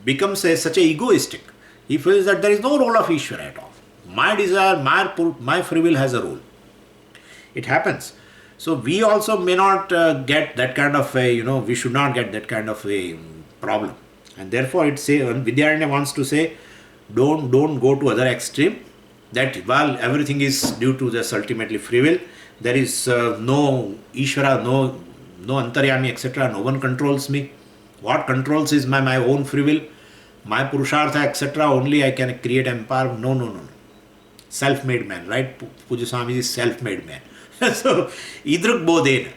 becomes such a egoistic. He feels that there is no role of Ishvara at all. My desire, my free will has a role. It happens. So we also may not get that kind of we should not get that kind of a problem. And therefore Vidyaranya wants to say, don't go to other extreme, that well, everything is due to this ultimately free will. There is no Ishvara, no Antaryami, etc. No one controls me. What controls is my own free will, my purushartha, etc. Only I can create empire. No. Self-made man, right? Puja Swami is self-made man. So, Idrik Bodhena.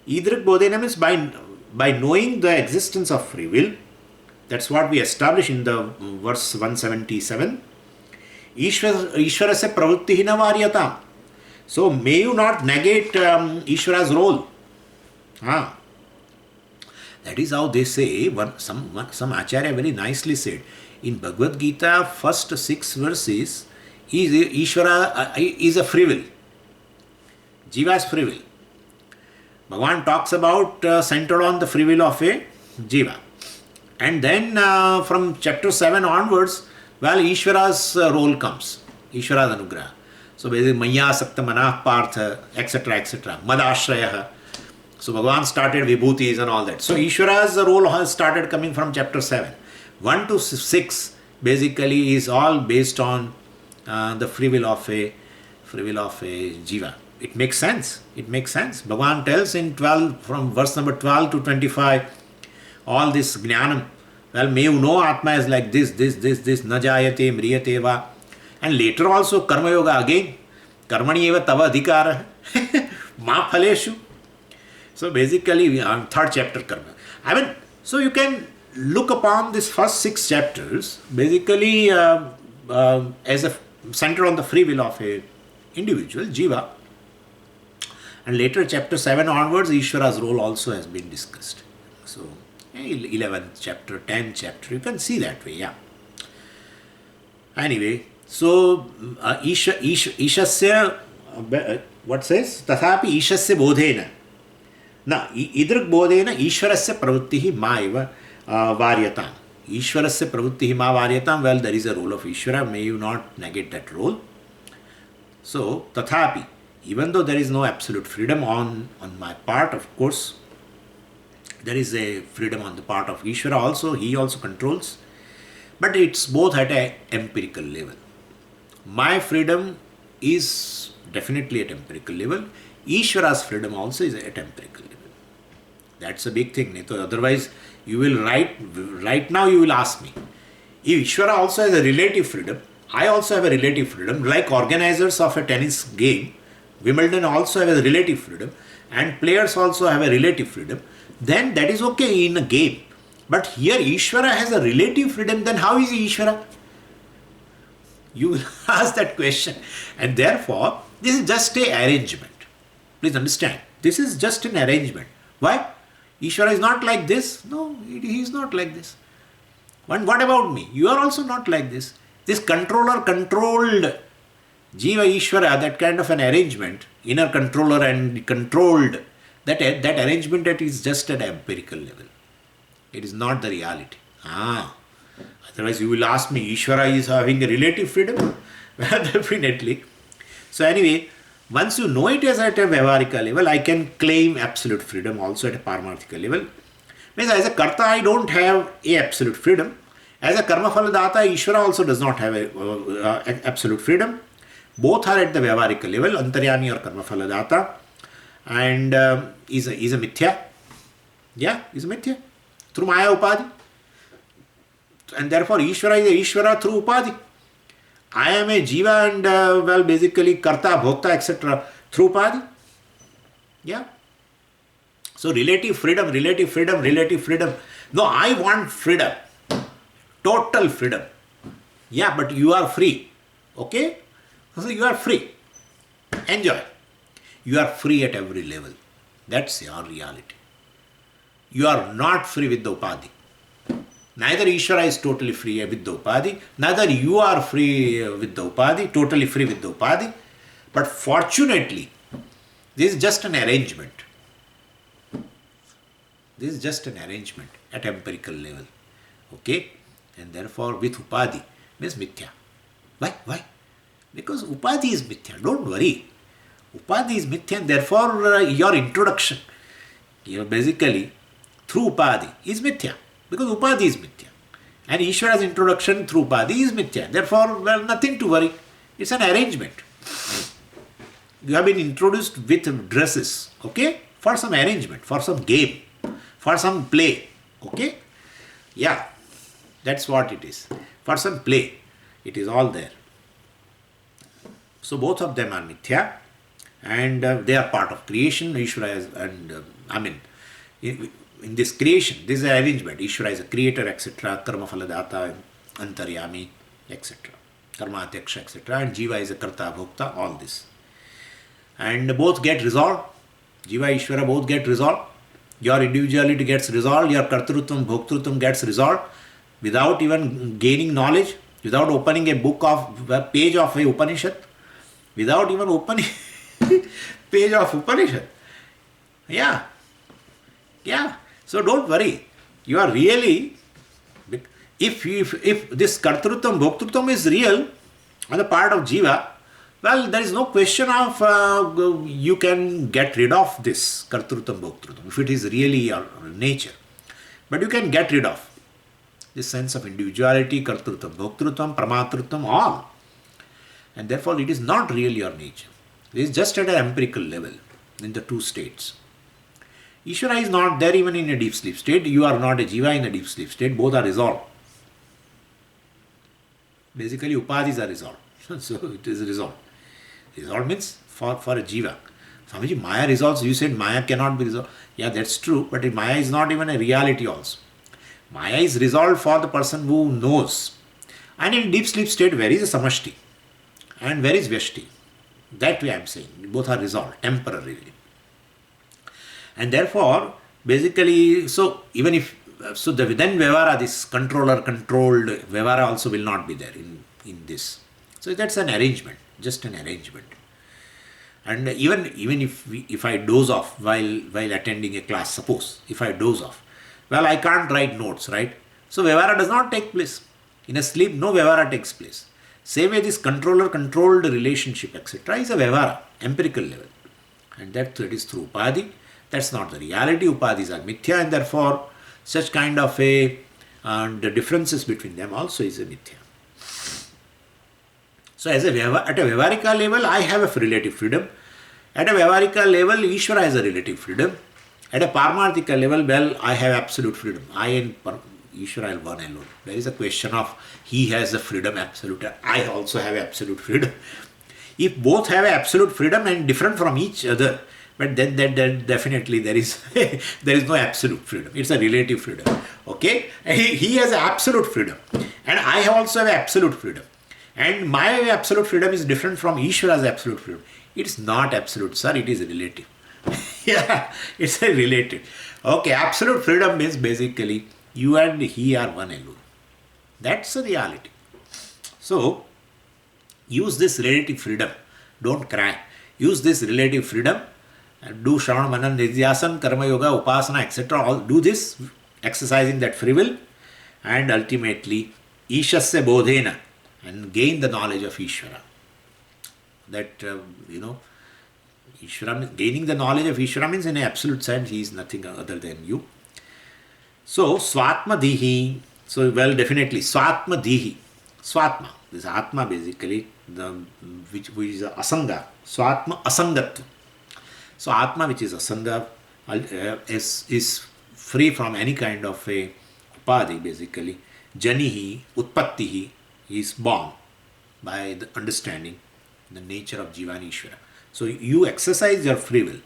Idrik Bodhena means by knowing the existence of free will. That's what we establish in the verse 177. Ishvara se pravrutti hina varyatam. So, may you not negate Ishvara's role. That is how they say. Some Acharya very nicely said, in Bhagavad Gita, first 6 verses, Ishvara is a free will. Jiva is free will. Bhagavan talks about centered on the free will of a Jiva. And then from chapter 7 onwards, well, Ishvara's role comes. Ishvara's anugraha. So basically, Maya Sakta Manah Partha, etc., etc. Madashrayaha. So Bhagavan started Vibhutis and all that. So Ishvara's role has started coming from chapter 7. 1 to 6 basically is all based on the free will of a Jiva. It makes sense. Bhagavan tells in 12, from verse number 12 to 25, all this jnanam. Well, may you know Atma is like this, na jayate, mriyate va. And later also Karma Yoga again. Karmani eva tava adhikara. Ma phaleshu. So basically, 3rd chapter Karma. So you can look upon these first 6 chapters basically as a center on the free will of a individual, Jiva. And later chapter 7 onwards, Ishvara's role also has been discussed. So 11th chapter, 10th chapter, you can see that way, yeah. Anyway, so Ishasya, what says? Tathapi Ishasya bodhena. Na, idrik bodhena Ishvarasya pravrittihi ma eva varyatam. Ishvarasya pravrittihi ma varyatam, well, there is a role of Ishvara, may you not negate that role. So, tathapi, even though there is no absolute freedom on my part, of course, there is a freedom on the part of Ishvara also, he also controls, but it's both at an empirical level. My freedom is definitely at empirical level, Ishvara's freedom also is at empirical level. That's a big thing. Otherwise, you will right now you will ask me, if Ishvara also has a relative freedom, I also have a relative freedom, like organizers of a tennis game, Wimbledon also has a relative freedom, and players also have a relative freedom, then that is okay in a game. But here Ishvara has a relative freedom, then how is he Ishvara? You will ask that question. And therefore, this is just an arrangement. Please understand, this is just an arrangement. Why? Ishvara is not like this. No, he is not like this. And what about me? You are also not like this. This controller controlled Jiva Ishvara, that kind of an arrangement, inner controller and controlled, that arrangement that is just at empirical level. It is not the reality. Otherwise you will ask me, Ishvara is having a relative freedom? Well, definitely. So anyway, once you know it as at a Vyavarika level, I can claim absolute freedom also at a Paramarthika level. Means as a Karta, I don't have a absolute freedom. As a Karma Phaladata, Ishvara also does not have a absolute freedom. Both are at the Vyavarika level, Antaryami or Karma Phaladata, and is a Mithya. Yeah, is a Mithya. Through Maya Upadhi. And therefore Ishvara is a Ishvara through Upadhi. I am a Jiva and well, basically Karta, Bhokta, etc. through Upadhi. Yeah. So relative freedom, relative freedom, relative freedom. No, I want freedom. Total freedom. Yeah, but you are free. Okay? So you are free. Enjoy. You are free at every level. That's your reality. You are not free with the Upadhi. Neither Ishvara is totally free with the Upadhi, neither you are free with the Upadhi, totally free with the Upadhi. But fortunately, this is just an arrangement. This is just an arrangement at empirical level. Okay? And therefore, with Upadhi means Mithya. Why? Why? Because Upadhi is Mithya. Don't worry. Upadhi is Mithya, and therefore your introduction, basically through Upadhi is Mithya. Because Upadhi is Mithya. And Ishvara's introduction through Upadhi is Mithya. Therefore, well, nothing to worry. It's an arrangement. You have been introduced with dresses, okay? For some arrangement, for some game, for some play, okay? Yeah, that's what it is. For some play, it is all there. So both of them are Mithya, and they are part of creation. Ishvara is, and in this creation, this is an arrangement. Ishvara is a creator, etc. Karma Phaladata, Antaryami, etc. Karma Adhyaksha, etc. And Jiva is a Karta, Bhokta, all this. And both get resolved. Jiva, Ishvara both get resolved. Your individuality gets resolved. Your Kartrutvam, Bhoktrutvam gets resolved without even gaining knowledge, without opening a page of a Upanishad, without even opening page of Upanishad. Yeah. Yeah. So don't worry. You are really, if this Kartrutvam, Bhoktrutvam is real on the part of Jiva, well, there is no question of you can get rid of this Kartrutvam, Bhoktrutvam if it is really your nature. But you can get rid of this sense of individuality, Kartrutvam, Bhoktrutvam, Pramatrutvam, all. And therefore it is not really your nature. It is just at an empirical level in the two states. Ishvara is not there even in a deep sleep state. You are not a Jiva in a deep sleep state. Both are resolved. Basically, Upadhis are resolved. So it is resolved. Resolved means for a Jiva. Swamiji, Maya resolves. You said Maya cannot be resolved. Yeah, that's true. But Maya is not even a reality also. Maya is resolved for the person who knows. And in deep sleep state, where is a samashti and where is vyashti? That way I am saying. Both are resolved temporarily. And therefore, basically, so even if, so the, then Vyavara, this controller controlled Vyavara also will not be there in this. So that's an arrangement, just an arrangement. And even if I doze off while attending a class, suppose if I doze off, well, I can't write notes, right? So Vyavara does not take place. In a sleep, no Vyavara takes place. Same way this controller-controlled relationship, etc. is a Vyavara, empirical level. And that is through Upadhi. That's not the reality. Upadhis are mithya, and therefore such kind of a, the differences between them also is a mithya. So at a Vyavarika level, I have a relative freedom. At a Vyavarika level, Ishvara has a relative freedom. At a Paramarthika level, well, I have absolute freedom. I and Ishvara are one alone. There is a question of he has the freedom absolute. I also have absolute freedom. If both have absolute freedom and different from each other, but then definitely there is no absolute freedom. It's a relative freedom. Okay? He has absolute freedom. And I also have absolute freedom. And my absolute freedom is different from Ishvara's absolute freedom. It's not absolute, sir. It is relative. Yeah, it's a relative. Okay, absolute freedom means basically you and he are one alone. That's the reality. So, use this relative freedom. Don't cry. Use this relative freedom. Do Shravana, Manan, Nidhyasana, Karma Yoga, Upasana, etc. All do this, exercising that free will, and ultimately, Ishasya Bodhena, and gain the knowledge of Ishvara. That, Ishvara, gaining the knowledge of Ishvara means in an absolute sense, he is nothing other than you. So, Swatma Dihi, so well, definitely, Swatma Dihi, Swatma, this Atma basically, which is Asanga, Swatma Asangatva. So, Atma, which is Asanga, is free from any kind of a upadhi basically. Janihi, Utpattihi, he is born by the understanding the nature of Jiva and Ishvara. So you exercise your free will,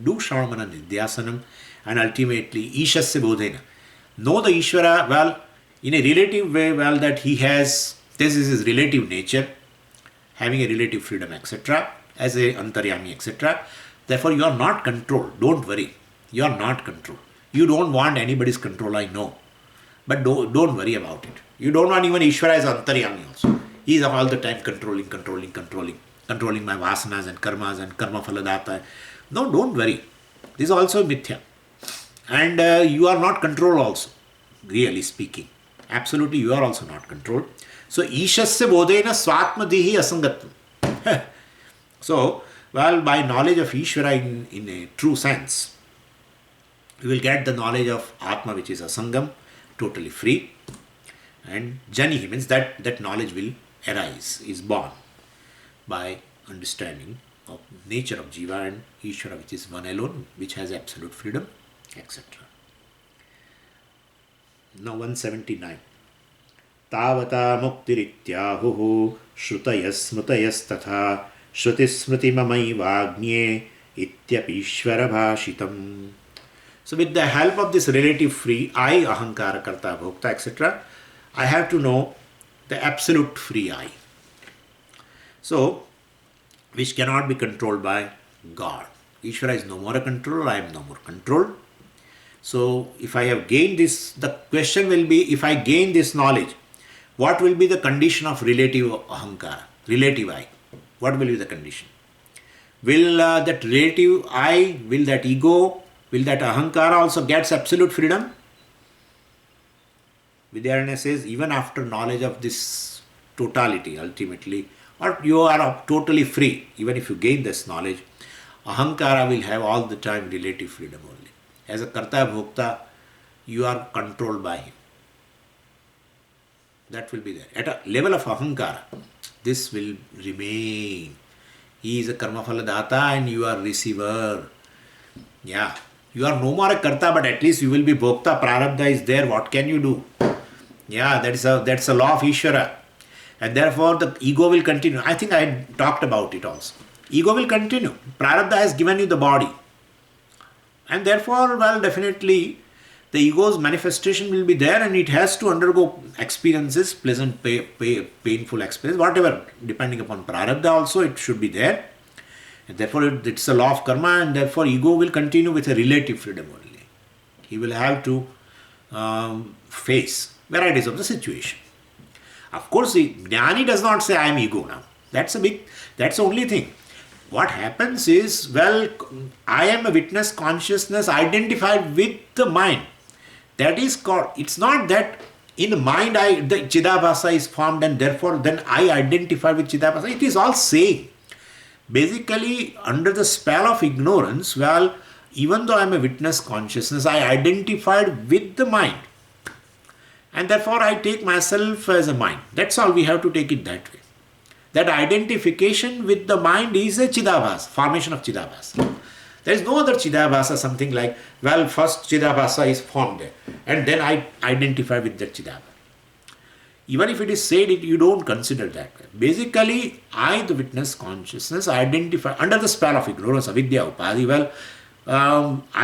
do Shravana Nidhyasanam, and ultimately Ishasya Bodhena. Know the Ishvara, well, in a relative way, well, that he has, this is his relative nature, having a relative freedom, etc., as a Antaryami, etc. Therefore, you are not controlled. Don't worry. You are not controlled. You don't want anybody's control, I know. But don't worry about it. You don't want even Ishvara as Antaryami also. He is all the time controlling my vasanas and karmas and karma phaladata. No, don't worry. This is also mithya. And you are not controlled also, really speaking. Absolutely, you are also not controlled. So, Ishasya Bodhena Swatma Dihi Asangatvam. So, well, by knowledge of Ishvara in a true sense, we will get the knowledge of Atma, which is Asangam, totally free. And Jani means that knowledge will arise, is born by understanding of nature of Jiva and Ishvara, which is one alone, which has absolute freedom, etc. Now 179. Tavata muktirityahuhu shrutayas smutayas tatha shrutis smriti mamai vagnye ityapi ishvara bhashitam. So with the help of this relative free I, ahankara, karta, bhokta, etc., I have to know the absolute free I. So, which cannot be controlled by God. Ishvara is no more a controller, I am no more controlled. So, if I have gained this, the question will be, if I gain this knowledge, what will be the condition of relative ahankara, relative I? What will be the condition? Will that relative I, will that ego, will that ahankara also gets absolute freedom? Vidyaranya says, even after knowledge of this totality, ultimately, or you are totally free, even if you gain this knowledge, ahankara will have all the time relative freedom only. As a karta bhokta, you are controlled by him. That will be there. At a level of ahankara, this will remain. He is a karma phala data and you are receiver. Yeah. You are no more a karta, but at least you will be bhokta. Prarabdha is there. What can you do? Yeah, that's a law of Ishvara. And therefore the ego will continue. I think I had talked about it also. Ego will continue. Prarabdha has given you the body. And therefore, well, definitely the ego's manifestation will be there and it has to undergo experiences, pleasant, painful experience, whatever, depending upon prarabdha also, it should be there. And therefore, it's a law of karma, and therefore ego will continue with a relative freedom only. He will have to face varieties of the situation. Of course, the Jnani does not say, I am ego now. That's the only thing. What happens is, well, I am a witness consciousness identified with the mind. That is called, it's not that in the mind the Chidabhasa is formed and therefore then I identify with Chidabhasa. It is all same. Basically, under the spell of ignorance, well, even though I am a witness consciousness, I identified with the mind. And therefore I take myself as a mind. That's all, we have to take it that way. That identification with the mind is a Chidabhasa, formation of Chidabhasa. There is no other Chidabhasa, something like, well, first Chidabhasa is formed there, and then I identify with that Chidabhasa. Even if it is said, you don't consider that way. Basically, I, the witness consciousness, identify under the spell of ignorance, avidya, upadhi. Well,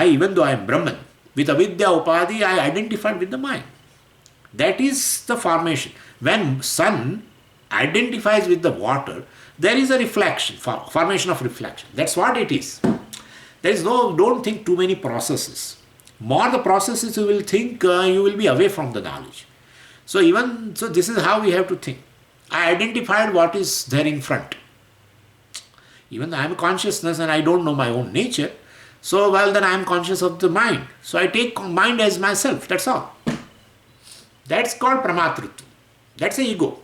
even though I am Brahman, with avidya, upadhi, I identified with the mind. That is the formation. When sun identifies with the water, there is a reflection, formation of reflection. That's what it is. There is don't think too many processes. More the processes you will think, you will be away from the knowledge. So this is how we have to think. I identified what is there in front. Even though I am a consciousness and I don't know my own nature, so well then I am conscious of the mind. So I take mind as myself, that's all. That's called pramatrutva. That's the ego.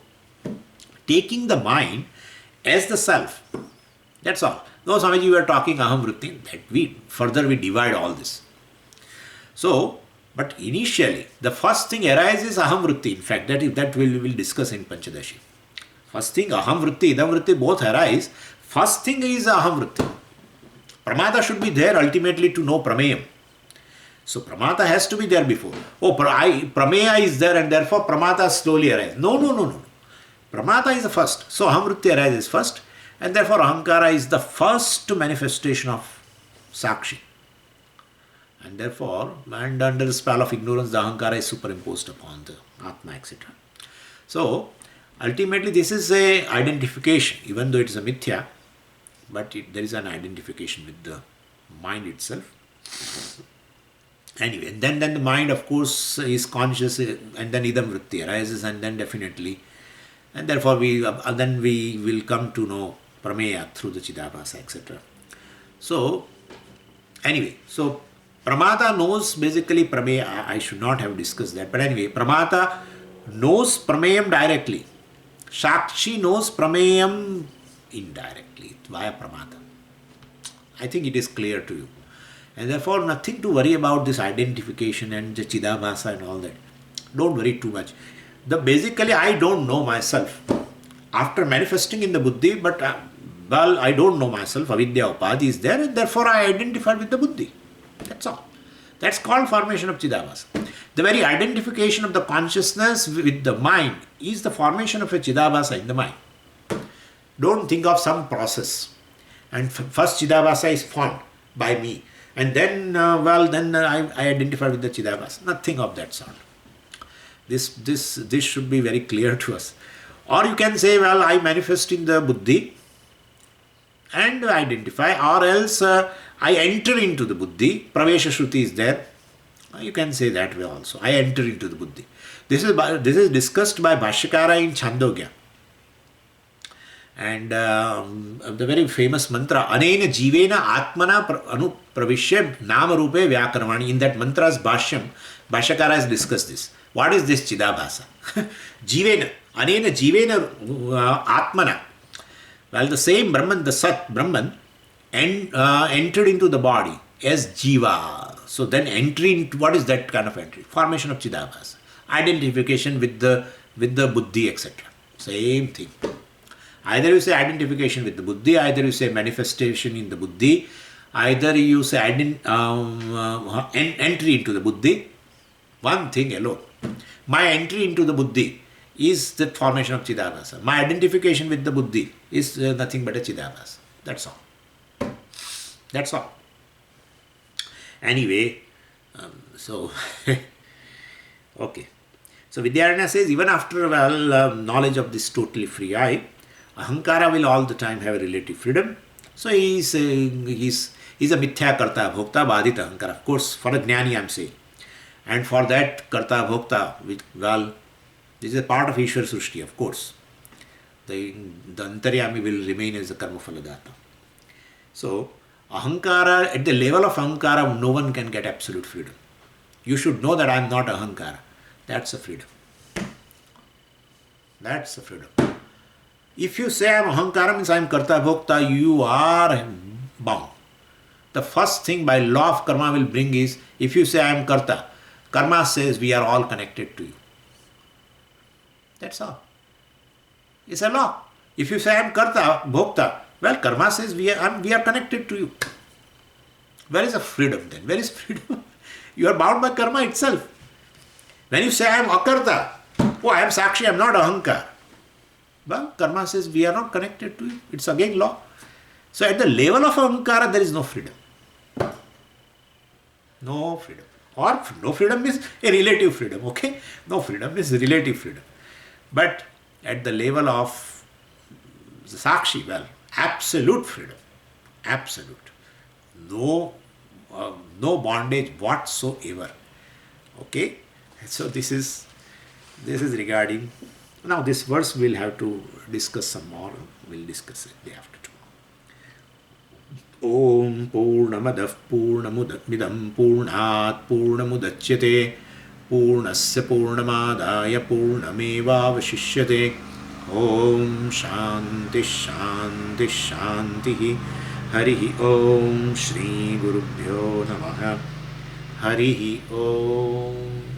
Taking the mind as the self. That's all. No, Swamiji, we were talking aham vritti, that we divide all this. So, but initially, the first thing arises aham vritti. In fact, that we will discuss in Pancadasi. First thing, aham vritti, idam vritti, both arise. First thing is aham vritti. Pramata should be there ultimately to know prameyam. So, pramata has to be there before. Oh, prameya is there and therefore pramata slowly arises. No. Pramata is the first. So, aham vritti arises first. And therefore, ahankara is the first manifestation of sakshi. And therefore, and under the spell of ignorance, the ahankara is superimposed upon the atma, etc. So, ultimately, this is a identification, even though it is a mithya, but there is an identification with the mind itself. Anyway, and then the mind, of course, is conscious, and then idam vritti arises, and then definitely, and therefore we will come to know prameya through the Chidabhasa, etc. So, anyway, so Pramata knows basically prameya. I should not have discussed that, but anyway, Pramata knows prameyam directly. Sakshi knows prameyam indirectly via Pramata. I think it is clear to you. And therefore, nothing to worry about this identification and the Chidabhasa and all that. Don't worry too much. Basically, I don't know myself. After manifesting in the buddhi, but I don't know myself. Avidya upadhi is there, and therefore I identify with the buddhi. That's all. That's called formation of Chidabhasa. The very identification of the consciousness with the mind is the formation of a Chidabhasa in the mind. Don't think of some process. And first Chidabhasa is formed by me. And then, I identify with the Chidabhasa. Nothing of that sort. This should be very clear to us. Or you can say, well, I manifest in the buddhi and identify, or else I enter into the buddhi. Pravesha Shruti is there. You can say that way also. I enter into the buddhi. This is discussed by Bhashyakara in Chandogya. And the very famous mantra, Anena Jivena Atmana Anupravishya Nama Rupe Vyakarmani. In that mantra's Bhashyam, Bhashyakara has discussed this. What is this Chidabhasa? Jivena, Anena Jivena Atmana. Well, the same Brahman, the Sat Brahman, entered into the body as Jiva. So then entry into, what is that kind of entry? Formation of Chidabhasa. Identification with the buddhi, etc. Same thing. Either you say identification with the buddhi, either you say manifestation in the buddhi, either you say entry into the buddhi. One thing alone. My entry into the buddhi is the formation of Chidabhasa. My identification with the buddhi is nothing but a Chidabhasa. That's all. That's all. Anyway, So, okay. So Vidyaranya says, even after knowledge of this totally free I, Ahankara will all the time have a relative freedom. So he's a mithya karta bhokta badita Ahankara. Of course, for a jnani I am saying. And for that karta bhokta, well, this is a part of Ishwar Srushti, of course. The Antaryami will remain as a karma phaladata. So, Ahankara, at the level of Ahankara, no one can get absolute freedom. You should know that I am not Ahankara. That's a freedom. That's a freedom. If you say I am Ahankara, means I am Karta Bhokta, you are bound. The first thing by law of karma will bring is, if you say I am Karta, karma says we are all connected to you. That's all. It's a law. If you say I am Karta, Bhokta, well, karma says we are connected to you. Where is the freedom then? Where is freedom? You are bound by karma itself. When you say I am Akarta, oh, I am Sakshi, I am not Ahankar. Well, karma says we are not connected to you. It's again law. So at the level of Ahankara, there is no freedom. No freedom. Or no freedom means a relative freedom, okay? No freedom is relative freedom. But at the level of the Sakshi, well, absolute freedom. Absolute. No bondage whatsoever. Okay? So this is regarding. Now this verse we'll have to discuss some more. We'll discuss it day after tomorrow. Om Purnamadah Purnamudapmidam Purnat Purnamudachyate Purnasya Purnamadaya Purnamevavashishyate. Om Shanti Shanti Shanti. Harihi Om Shri Gurubhyo Namaha. Harihi Om.